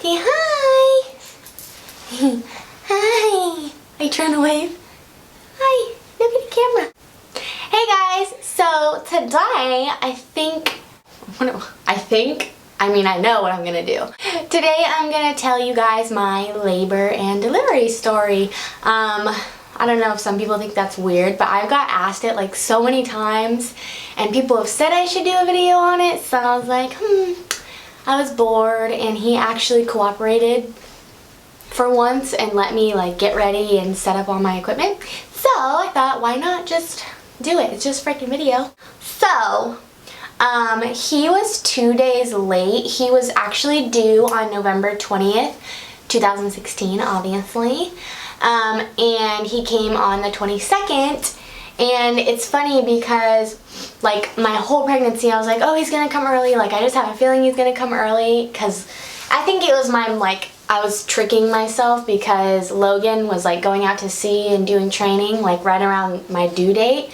Say hi. Hi. Are you trying to wave? Hi. Look at the camera. Hey guys. So today I know what I'm gonna do. Today I'm gonna tell you guys my labor and delivery story. I don't know if some people think that's weird, but I've got asked it like so many times and people have said I should do a video on it, so I was like, I was bored, and he actually cooperated for once and let me like get ready and set up all my equipment. So I thought, why not just do it? It's just a freaking video. So he was 2 days late. He was actually due on November 20th, 2016, obviously. And he came on the 22nd. And it's funny because like my whole pregnancy I was like, oh, he's gonna come early. Like I just have a feeling he's gonna come early, because I think it was I was tricking myself because Logan was like going out to sea and doing training like right around my due date.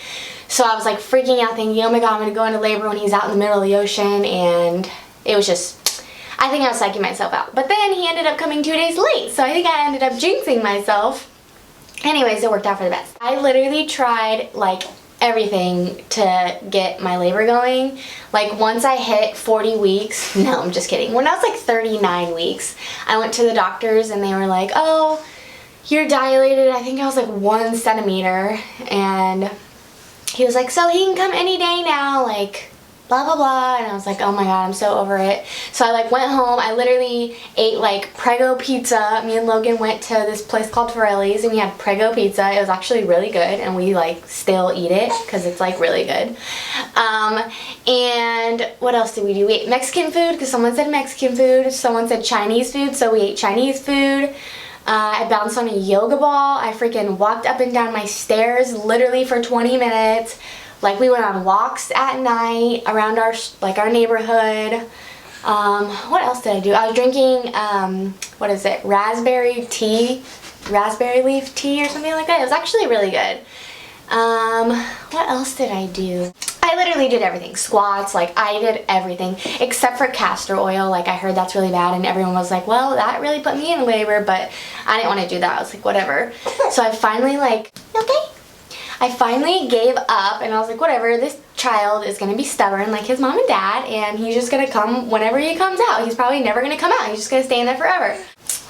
So I was like freaking out thinking, oh my god, I'm gonna go into labor when he's out in the middle of the ocean, and it was just, I think I was psyching myself out. But then he ended up coming 2 days late, so I think I ended up jinxing myself. Anyways, it worked out for the best. I literally tried like everything to get my labor going. Like once I hit 40 weeks, no, I'm just kidding. When I was like 39 weeks, I went to the doctors and they were like, oh, you're dilated. I think I was like 1 centimeter. And he was like, so he can come any day now, like blah blah blah. And I was like, oh my god, I'm so over it. So I like went home. I literally ate like Prego pizza. Me and Logan went to this place called Forelli's and we had Prego pizza. It was actually really good, and we like still eat it because it's like really good. And what else did we do? We ate Mexican food because someone said Mexican food. Someone said Chinese food, so we ate Chinese food. I bounced on a yoga ball. I freaking walked up and down my stairs literally for 20 minutes. Like we went on walks at night around our neighborhood. What else did I do? I was drinking, what is it? Raspberry leaf tea or something like that. It was actually really good. What else did I do? I literally did everything. Squats, like I did everything except for castor oil. Like I heard that's really bad, and everyone was like, well, that really put me in labor, but I didn't want to do that. I was like, whatever. So I finally I finally gave up, and I was like, whatever, this child is going to be stubborn like his mom and dad, and he's just going to come whenever he comes out. He's probably never going to come out. He's just going to stay in there forever.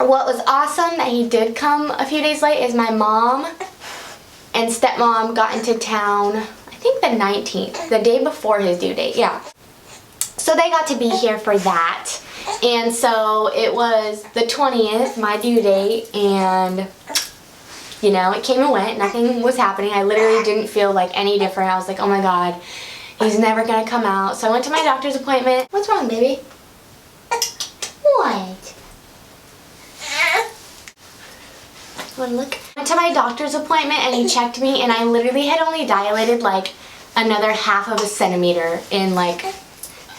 What was awesome that he did come a few days late is my mom and stepmom got into town, I think the 19th, the day before his due date, yeah. So they got to be here for that. And so it was the 20th, my due date, and you know, it came and went, nothing was happening. I literally didn't feel like any different. I was like, oh my god, he's never gonna come out. So I went to my doctor's appointment. What's wrong, baby? What? Wanna look? I went to my doctor's appointment and he checked me, and I literally had only dilated like another ½ of a centimeter in like,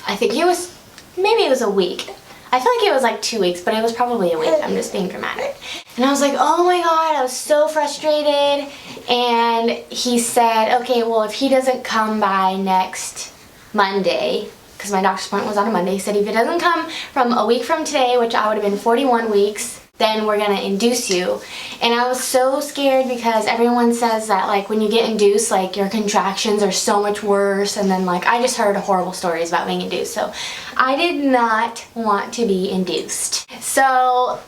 I think maybe it was a week. I feel like it was like 2 weeks, but it was probably a week. I'm just being dramatic. And I was like, oh my god, I was so frustrated. And he said, okay, well, if he doesn't come by next Monday, because my doctor's appointment was on a Monday, he said if it doesn't come from a week from today, which I would have been 41 weeks, then we're gonna induce you. And I was so scared because everyone says that like when you get induced, like your contractions are so much worse, and then like I just heard horrible stories about being induced, so I did not want to be induced. So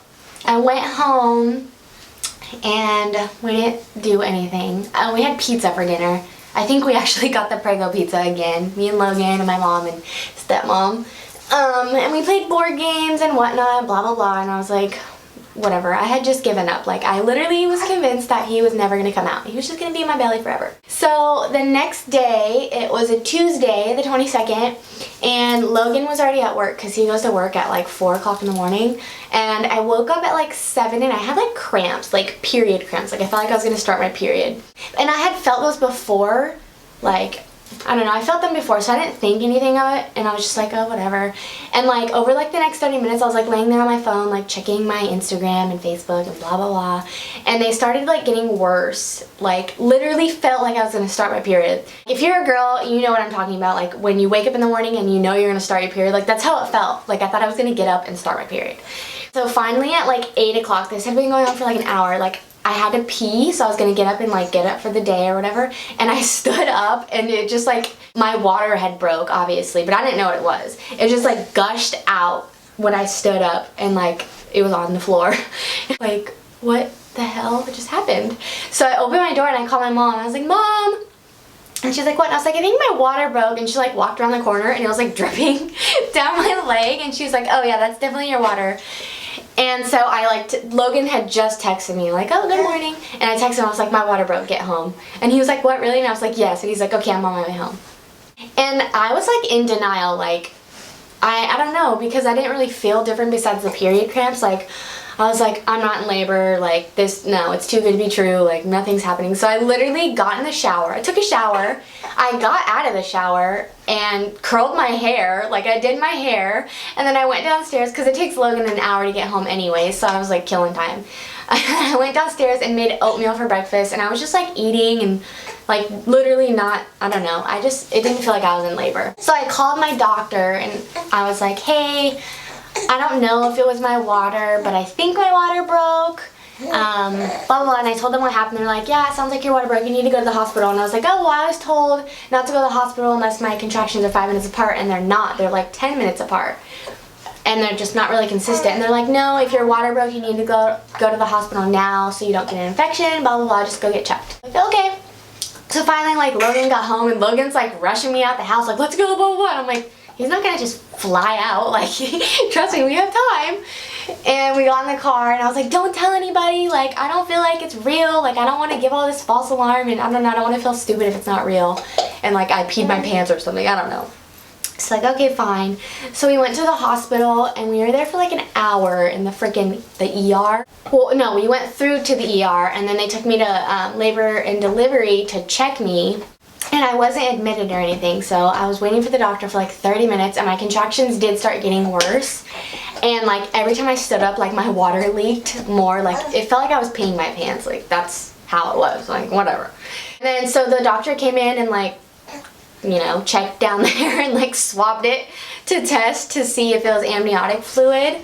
I went home and we didn't do anything. We had pizza for dinner. I think we actually got the Prego pizza again, me and Logan and my mom and stepmom. And we played board games and whatnot, blah blah blah, and I was like, whatever. I had just given up. Like I literally was convinced that he was never gonna come out. He was just gonna be in my belly forever. So the next day, it was a Tuesday, the 22nd, and Logan was already at work because he goes to work at like 4 o'clock in the morning. And I woke up at like 7 and I had like cramps, like period cramps. Like I felt like I was gonna start my period. And I had felt those before, like I don't know, I felt them before, so I didn't think anything of it, and I was just like, oh, whatever. And like over like the next 30 minutes, I was like laying there on my phone, like checking my Instagram and Facebook and blah blah blah, and they started like getting worse. Like literally felt like I was gonna start my period. If you're a girl, you know what I'm talking about. Like when you wake up in the morning and you know you're gonna start your period, like that's how it felt. Like I thought I was gonna get up and start my period. So finally at like 8 o'clock, this had been going on for like an hour, like I had to pee, so I was gonna get up and like get up for the day or whatever, and I stood up and it just like, my water had broke obviously, but I didn't know what it was. It just like gushed out when I stood up and like it was on the floor. Like what the hell just happened? So I opened my door and I called my mom. I was like, Mom! And she's like, what? And I was like, I think my water broke. And she like walked around the corner and it was like dripping down my leg, and she's like, oh yeah, that's definitely your water. And so I like, Logan had just texted me like, oh, good morning. And I texted him, I was like, my water broke, get home. And he was like, what, really? And I was like, yes. And he's like, okay, I'm on my way home. And I was like in denial, like, I don't know, because I didn't really feel different besides the period cramps. Like, I was like, I'm not in labor, like this, no, it's too good to be true, like nothing's happening. So I literally got in the shower, I took a shower, I got out of the shower and curled my hair, like I did my hair, and then I went downstairs because it takes Logan an hour to get home anyway, so I was like killing time. I went downstairs and made oatmeal for breakfast, and I was just like eating and like literally not, I don't know, it didn't feel like I was in labor. So I called my doctor and I was like, hey, I don't know if it was my water, but I think my water broke, blah, blah, blah. And I told them what happened. They're like, yeah, it sounds like your water broke. You need to go to the hospital. And I was like, oh, well, I was told not to go to the hospital unless my contractions are 5 minutes apart, and they're not. They're like 10 minutes apart. And they're just not really consistent. And they're like, no, if your water broke, you need to go to the hospital now so you don't get an infection, blah, blah, blah. Just go get checked. Like, okay. So finally, like, Logan got home, and Logan's like rushing me out the house, like, let's go, blah, blah, blah. And I'm like, he's not gonna just fly out, like, trust me, we have time. And we got in the car and I was like, don't tell anybody, like, I don't feel like it's real, like, I don't want to give all this false alarm, and I don't know, I don't want to feel stupid if it's not real, and like I peed my pants or something, I don't know. It's like, okay, fine. So we went to the hospital and we were there for like an hour in the ER. Well, no, we went through to the ER and then they took me to labor and delivery to check me. And I wasn't admitted or anything, so I was waiting for the doctor for like 30 minutes, and my contractions did start getting worse. And like every time I stood up, like my water leaked more, like it felt like I was peeing my pants, like that's how it was, like whatever. And then so the doctor came in and like, you know, checked down there and like swabbed it to test to see if it was amniotic fluid.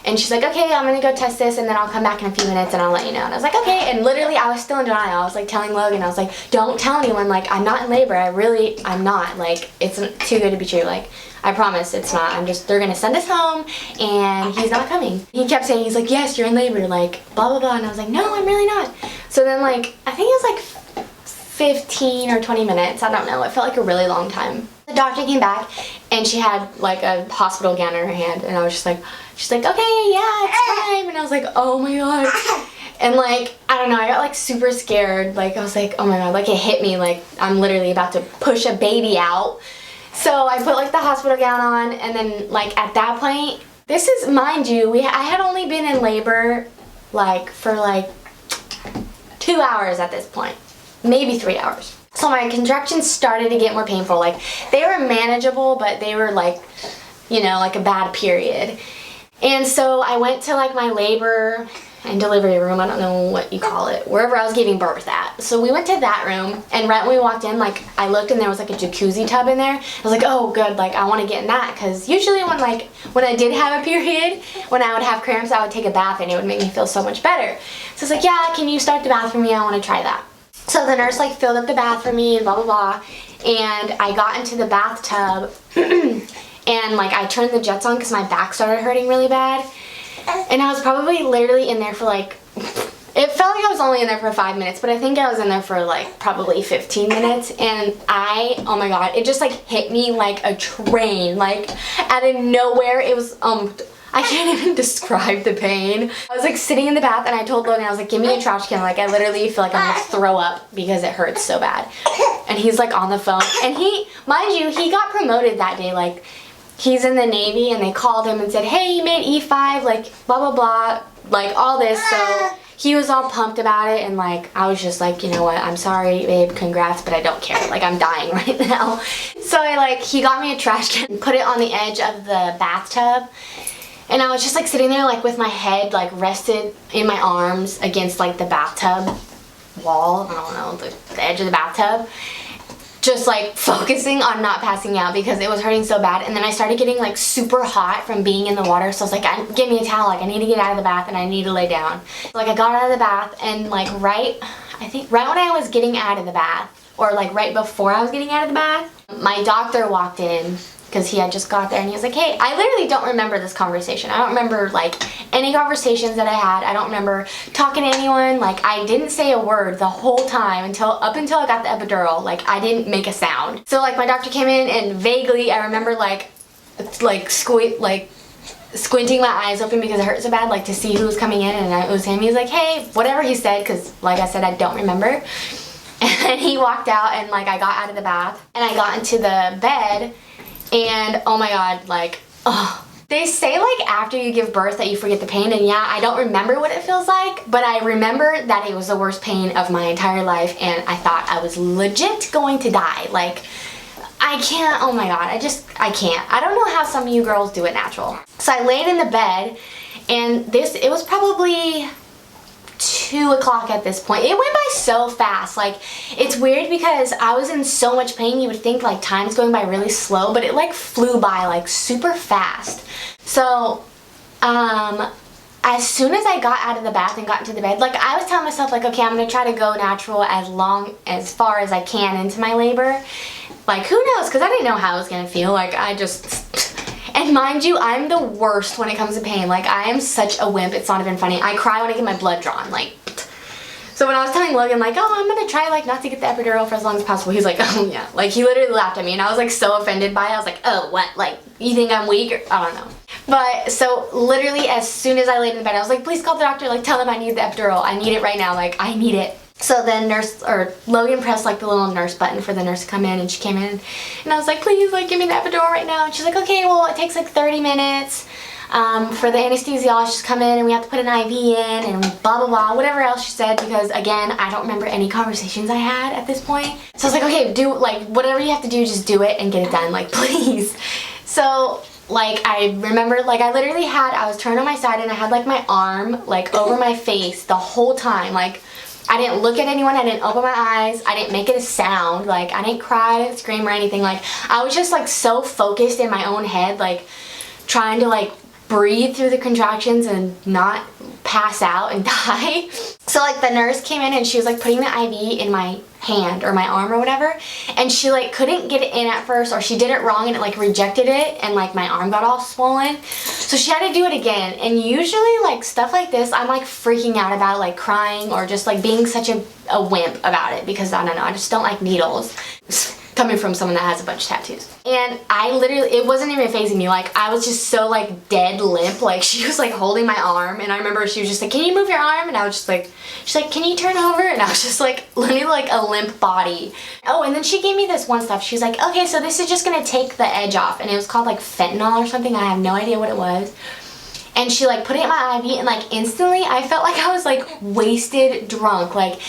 And she's like, okay, I'm gonna go test this and then I'll come back in a few minutes and I'll let you know. And I was like, okay. And literally I was still in denial. I was like telling Logan, I was like, don't tell anyone, like I'm not in labor. I'm not, like it's too good to be true. Like I promise it's not. They're gonna send us home and he's not coming. He kept saying, he's like, yes, you're in labor, like blah, blah, blah. And I was like, no, I'm really not. So then like, I think it was like 15 or 20 minutes, I don't know, it felt like a really long time. The doctor came back and she had like a hospital gown in her hand, and I was just like, she's like, okay, yeah, it's time. And I was like, oh my god. And like, I don't know, I got like super scared. Like I was like, oh my god, like it hit me, like I'm literally about to push a baby out. So I put like the hospital gown on, and then like at that point, this is, mind you, I had only been in labor like for like 2 hours at this point. Maybe 3 hours. So my contractions started to get more painful. Like they were manageable, but they were like, you know, like a bad period. And so I went to like my labor and delivery room, I don't know what you call it, wherever I was giving birth at. So we went to that room, and right when we walked in, like I looked and there was like a jacuzzi tub in there. I was like, oh good, like I want to get in that, because usually when I did have a period, when I would have cramps, I would take a bath and it would make me feel so much better. So it's like, yeah, can you start the bath for me? I want to try that. So the nurse like filled up the bath for me and blah blah blah, and I got into the bathtub and like I turned the jets on because my back started hurting really bad, and I was probably literally in there for like, it felt like I was only in there for 5 minutes, but I think I was in there for like probably 15 minutes, and oh my god, it just like hit me like a train, like out of nowhere. It was I can't even describe the pain. I was like sitting in the bath and I told Logan, I was like, give me a trash can. Like I literally feel like I'm gonna throw up because it hurts so bad. And he's like on the phone, and mind you, he got promoted that day. Like he's in the Navy, and they called him and said, hey, you made E5, like blah, blah, blah, like all this. So he was all pumped about it, and like I was just like, you know what, I'm sorry babe, congrats, but I don't care, like I'm dying right now. So he got me a trash can and put it on the edge of the bathtub, and I was just like sitting there like with my head like rested in my arms against like the bathtub wall, I don't know, the edge of the bathtub, just like focusing on not passing out because it was hurting so bad. And then I started getting like super hot from being in the water, so I was like, give me a towel, like I need to get out of the bath and I need to lay down. So, like I got out of the bath, and like right when I was getting out of the bath, or like right before I was getting out of the bath, my doctor walked in because he had just got there, and he was like, hey, I literally don't remember this conversation. I don't remember like any conversations that I had. I don't remember talking to anyone. Like I didn't say a word the whole time up until I got the epidural. Like I didn't make a sound. So like my doctor came in, and vaguely I remember like squinting my eyes open because it hurt so bad, like to see who was coming in, and it was him. He was like, hey, whatever he said, because like I said, I don't remember. And he walked out, and like I got out of the bath and I got into the bed. And oh my god, like, oh. They say like after you give birth that you forget the pain, and yeah, I don't remember what it feels like, but I remember that it was the worst pain of my entire life, and I thought I was legit going to die. Like, I can't, oh my god, I can't. I don't know how some of you girls do it natural. So I laid in the bed, and it was probably 2 o'clock at this point. It went by so fast. Like, it's weird because I was in so much pain, you would think like time's going by really slow, but it like flew by like super fast. So as soon as I got out of the bath and got into the bed, like I was telling myself like, okay, I'm gonna try to go natural as far as I can into my labor. Like, who knows, because I didn't know how I was gonna feel. Like and mind you, I'm the worst when it comes to pain. Like, I am such a wimp, it's not even funny. I cry when I get my blood drawn, like. So when I was telling Logan, like, oh, I'm gonna try, like, not to get the epidural for as long as possible, he's like, oh, yeah. Like, he literally laughed at me, and I was, like, so offended by it. I was like, oh, what? Like, you think I'm weak? Or, I don't know. But, so, literally, as soon as I laid in bed, I was like, please call the doctor. Like, tell him I need the epidural. I need it right now. Like, I need it. So then Logan pressed like the little nurse button for the nurse to come in, and she came in, and I was like, please, like, give me the epidural right now. And she's like, okay, well, it takes like 30 minutes for the anesthesiologist to come in, and we have to put an IV in, and blah, blah, blah, whatever else she said, because again, I don't remember any conversations I had at this point. So I was like, okay, do, like, whatever you have to do, just do it and get it done, like, please. So, like, I remember, like, I was turned on my side, and I had, like, my arm, like, over my face the whole time. Like, I didn't look at anyone, I didn't open my eyes, I didn't make it a sound, like, I didn't cry, scream, or anything. Like, I was just, like, so focused in my own head, like, trying to, like, breathe through the contractions and not pass out and die. So, like, the nurse came in, and she was, like, putting the IV in my hand or my arm or whatever, and she, like, couldn't get it in at first, or she did it wrong and it, like, rejected it, and, like, my arm got all swollen. So she had to do it again, and usually, like, stuff like this, I'm, like, freaking out about, like, crying or just, like, being such a wimp about it, because, I don't know, I just don't like needles. Coming from someone that has a bunch of tattoos. And I literally, it wasn't even phasing me. Like, I was just so, like, dead limp. Like, she was, like, holding my arm, and I remember she was just like, can you move your arm? And I was just like, she's like, can you turn over? And I was just like, literally like a limp body. Oh, and then she gave me this one stuff. She was like, okay, so this is just gonna take the edge off. And it was called, like, fentanyl or something. I have no idea what it was. And she, like, put it in my IV, and, like, instantly I felt like I was, like, wasted drunk. Like,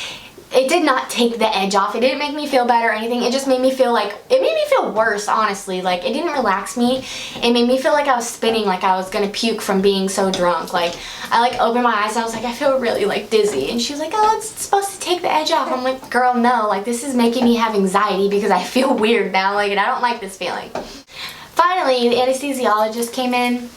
it did not take the edge off. It didn't make me feel better or anything. It just made me feel like, it made me feel worse, honestly. Like, it didn't relax me. It made me feel like I was spinning, like I was gonna puke from being so drunk. Like, I, like, opened my eyes and I was like, I feel really, like, dizzy. And she was like, oh, it's supposed to take the edge off. I'm like, girl, no. Like, this is making me have anxiety because I feel weird now. Like, and I don't like this feeling. Finally, the anesthesiologist came in,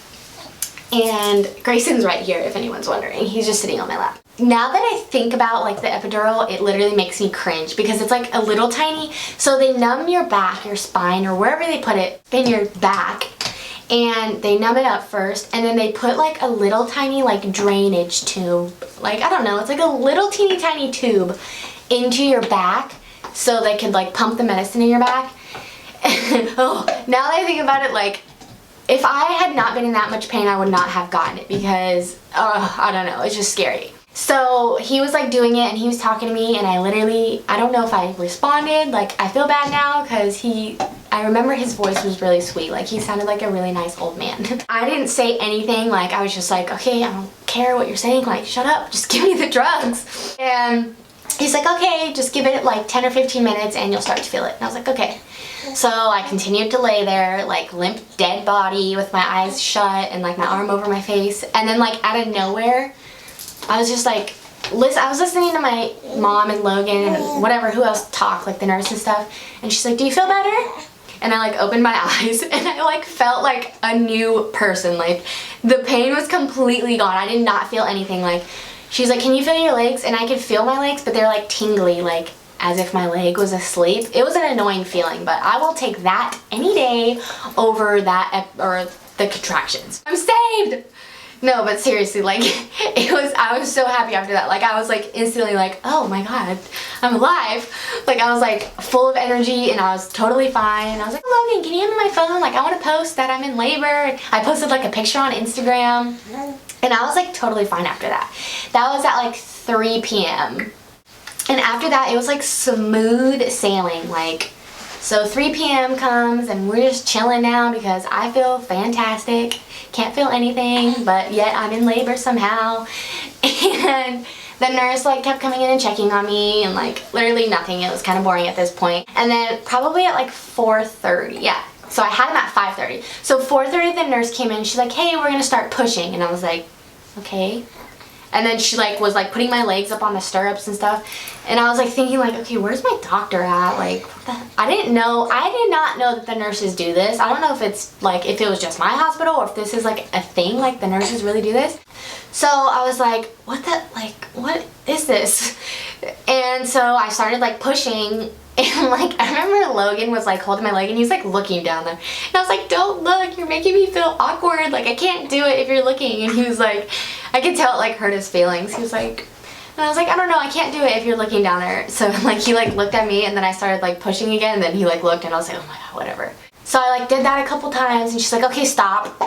and Grayson's right here, if anyone's wondering. He's just sitting on my lap. Now that I think about, like, the epidural, it literally makes me cringe because it's, like, a little tiny, so they numb your back, your spine, or wherever they put it in your back, and they numb it up first, and then they put, like, a little tiny, like, drainage tube, like, I don't know, it's like a little teeny tiny tube into your back so they could, like, pump the medicine in your back. Oh, now that I think about it, like, if I had not been in that much pain, I would not have gotten it because, I don't know, it's just scary. So he was, like, doing it, and he was talking to me, and I don't know if I responded. Like, I feel bad now because I remember his voice was really sweet. Like, he sounded like a really nice old man. I didn't say anything. Like, I was just like, okay, care what you're saying, like, shut up, just give me the drugs. And he's like, okay, just give it like 10 or 15 minutes and you'll start to feel it. And I was like, okay. So I continued to lay there, like limp dead body with my eyes shut and like my arm over my face. And then like out of nowhere, I was just like, I was listening to my mom and Logan and whatever, who else talk, like the nurse and stuff. And she's like, do you feel better? And I like opened my eyes and I like felt like a new person. Like the pain was completely gone. I did not feel anything. Like she's like, can you feel your legs? And I could feel my legs, but they're like tingly, like as if my leg was asleep. It was an annoying feeling, but I will take that any day over that or the contractions. I'm saved! No, but seriously, like, I was so happy after that. Like, I was like instantly like, oh my God, I'm alive. Like, I was like full of energy and I was totally fine. And I was like, Logan, can you hand me my phone? Like, I want to post that I'm in labor. And I posted like a picture on Instagram. And I was like totally fine after that. That was at like 3 p.m. And after that, it was like smooth sailing. Like, so 3 p.m. comes and we're just chilling now because I feel fantastic. Can't feel anything, but yet I'm in labor somehow. And the nurse like kept coming in and checking on me and like literally nothing. It was kind of boring at this point. And then probably at like 4:30, yeah. So I had him at 5:30. So 4:30 the nurse came in. She's like, hey, we're gonna start pushing. And I was like, okay. And then she like was like putting my legs up on the stirrups and stuff. And I was like thinking like, okay, where's my doctor at? Like, I did not know that the nurses do this. I don't know if it's like, if it was just my hospital or if this is like a thing, like the nurses really do this. So I was like, what is this? And so I started like pushing. And like, I remember Logan was like holding my leg and he's like looking down there. And I was like, don't look, you're making me feel awkward. Like, I can't do it if you're looking. And he was like, I could tell it like hurt his feelings. He was like, and I was like, I don't know, I can't do it if you're looking down there. So like, he like looked at me and then I started like pushing again. And then he like looked and I was like, oh my God, whatever. So I like did that a couple times and she's like, okay, stop.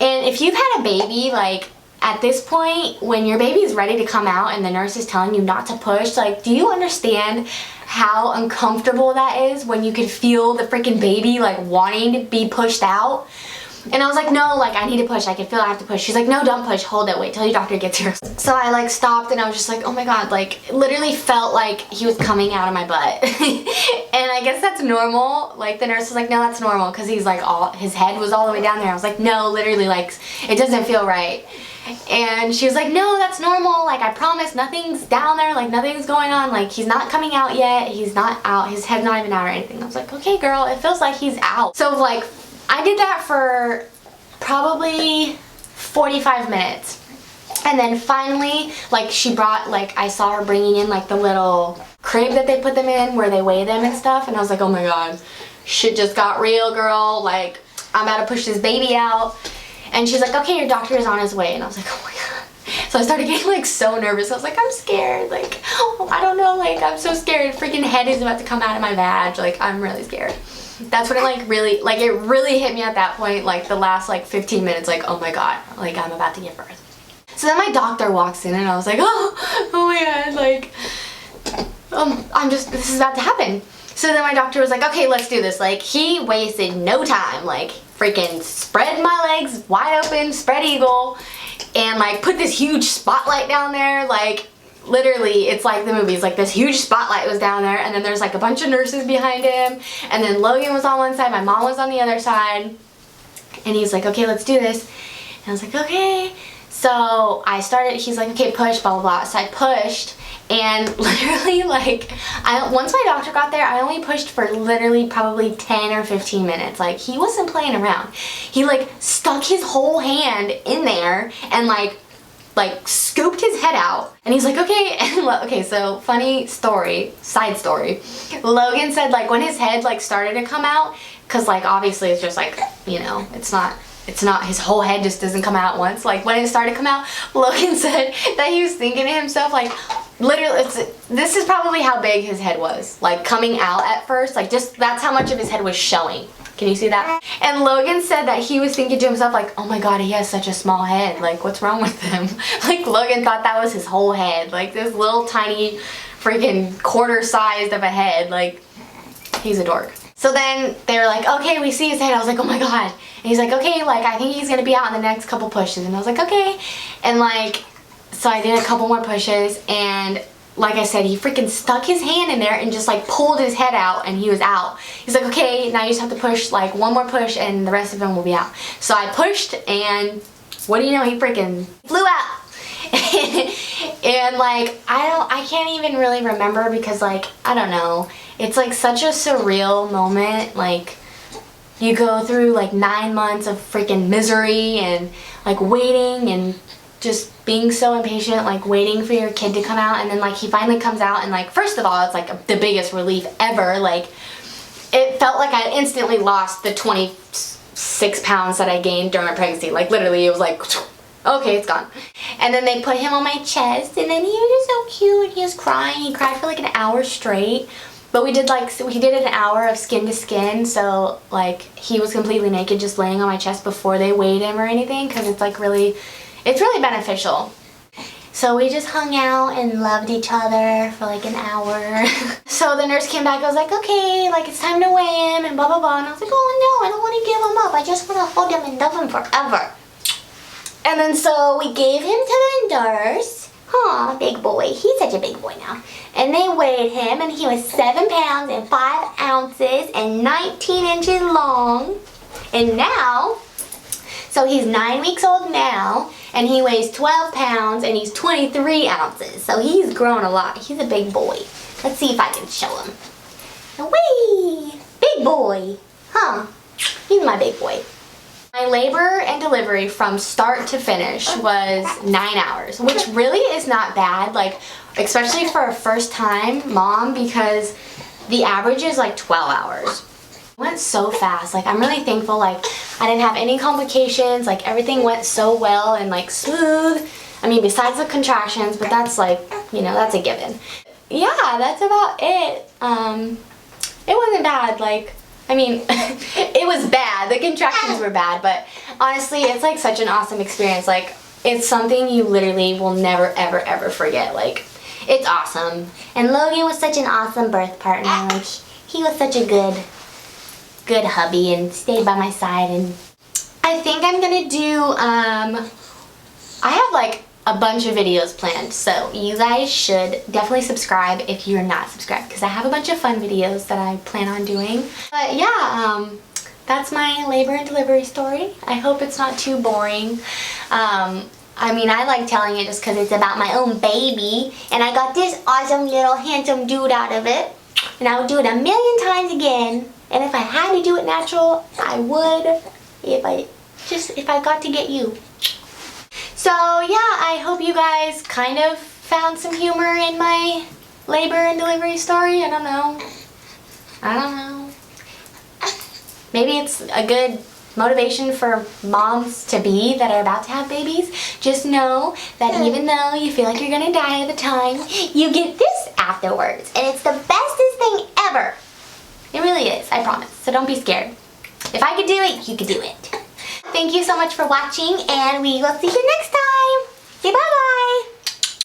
And if you've had a baby, like, at this point, when your baby is ready to come out and the nurse is telling you not to push, like, do you understand how uncomfortable that is when you could feel the freaking baby like wanting to be pushed out? And I was like, no, like, I need to push. I can feel I have to push. She's like, no, don't push. Hold it. Wait till your doctor gets here. So I like stopped and I was just like, oh my God, like, literally felt like he was coming out of my butt. And I guess that's normal. Like, the nurse was like, no, that's normal, because he's like his head was all the way down there. I was like, no, literally, like, it doesn't feel right. And she was like, no, that's normal, like, I promise, nothing's down there, like, nothing's going on, like, he's not coming out yet, he's not out, his head's not even out or anything. I was like, okay, girl, it feels like he's out. So like, I did that for probably 45 minutes. And then finally, like, she brought, like, I saw her bringing in like the little crib that they put them in where they weigh them and stuff. And I was like, oh my God, shit just got real, girl, like, I'm about to push this baby out. And she's like, okay, your doctor is on his way. And I was like, oh my God. So I started getting like so nervous. I was like, I'm scared. Like, oh, I don't know. Like, I'm so scared. Freaking head is about to come out of my vag. Like, I'm really scared. That's when it like really, like, it really hit me at that point. Like the last like 15 minutes, like, oh my God, like, I'm about to give birth. So then my doctor walks in and I was like, oh my God, like, this is about to happen. So then my doctor was like, okay, let's do this. Like, he wasted no time. Like, freaking spread my legs wide open, spread eagle, and like put this huge spotlight down there. Like, literally, it's like the movies. Like, this huge spotlight was down there, and then there's like a bunch of nurses behind him, and then Logan was on one side, my mom was on the other side, and he's like, okay, let's do this. And I was like, okay. So I started, he's like, okay, push, blah, blah, blah. So I pushed, and literally, like, once my doctor got there, I only pushed for literally probably 10 or 15 minutes. Like, he wasn't playing around. He, like, stuck his whole hand in there and, like, scooped his head out. And he's like, okay. And, okay, so funny story, side story. Logan said, like, when his head, like, started to come out, because, like, obviously it's just, like, you know, it's not, his whole head just doesn't come out at once. Like, when it started to come out, Logan said that he was thinking to himself, like, literally, this is probably how big his head was. Like, coming out at first, like, just, that's how much of his head was showing. Can you see that? And Logan said that he was thinking to himself, like, oh my God, he has such a small head. Like, what's wrong with him? Like, Logan thought that was his whole head. Like, this little tiny freaking quarter-sized of a head. Like, he's a dork. So then they were like, okay, we see his head. I was like, oh my God. And he's like, okay, like, I think he's gonna be out in the next couple pushes. And I was like, okay. And like, So I did a couple more pushes, and like I said, he freaking stuck his hand in there and just like pulled his head out, and he was out. He's like, okay, now you just have to push like one more push and the rest of him will be out. So I pushed, and what do you know, he freaking flew out. And like, I can't even really remember because like, I don't know. It's like such a surreal moment. Like, you go through like 9 months of freaking misery and like waiting and just being so impatient, like waiting for your kid to come out, and then like he finally comes out, and like, first of all, it's like the biggest relief ever. Like, it felt like I instantly lost the 26 pounds that I gained during my pregnancy. Like, literally, it was like, okay, it's gone. And then they put him on my chest, and then he was just so cute. He was crying. He cried for like an hour straight. But we did an hour of skin to skin, so like he was completely naked, just laying on my chest before they weighed him or anything, because it's like really, it's really beneficial. So we just hung out and loved each other for like an hour. So the nurse came back. I was like, okay, like it's time to weigh him and blah blah blah. And I was like, oh no, I don't want to give him up. I just want to hold him and love him forever. And then so we gave him to the nurse. Aw, big boy. He's such a big boy now. And they weighed him, and he was 7 pounds and 5 ounces and 19 inches long. And now, so he's 9 weeks old now, and he weighs 12 pounds and he's 23 ounces. So he's grown a lot. He's a big boy. Let's see if I can show him. Whee! Big boy. Huh. He's my big boy. My labor and delivery from start to finish was 9 hours, which really is not bad, like, especially for a first time mom, because the average is like 12 hours. It went so fast. Like, I'm really thankful. Like, I didn't have any complications. Like, everything went so well and like smooth. I mean, besides the contractions, but that's like, you know, that's a given. Yeah, that's about it. It wasn't bad. Like, I mean, it was bad. The contractions were bad, but honestly, it's like such an awesome experience. Like, it's something you literally will never, ever, ever forget. Like, it's awesome. And Logan was such an awesome birth partner. Like, he was such a good hubby and stayed by my side. And I think I'm gonna do, I have like a bunch of videos planned, so you guys should definitely subscribe if you're not subscribed, because I have a bunch of fun videos that I plan on doing. But yeah, that's my labor and delivery story. I hope it's not too boring. I mean, I like telling it just because it's about my own baby, and I got this awesome little handsome dude out of it, and I would do it 1,000,000 times again. And if I had to do it natural, I would, if I got to get you. So yeah, I hope you guys kind of found some humor in my labor and delivery story. I don't know. Maybe it's a good motivation for moms to be that are about to have babies. Just know that even though you feel like you're gonna die at the time, you get this afterwards, and it's the bestest thing ever. It really is, I promise. So don't be scared. If I could do it, you could do it. Thank you so much for watching, and we will see you next time.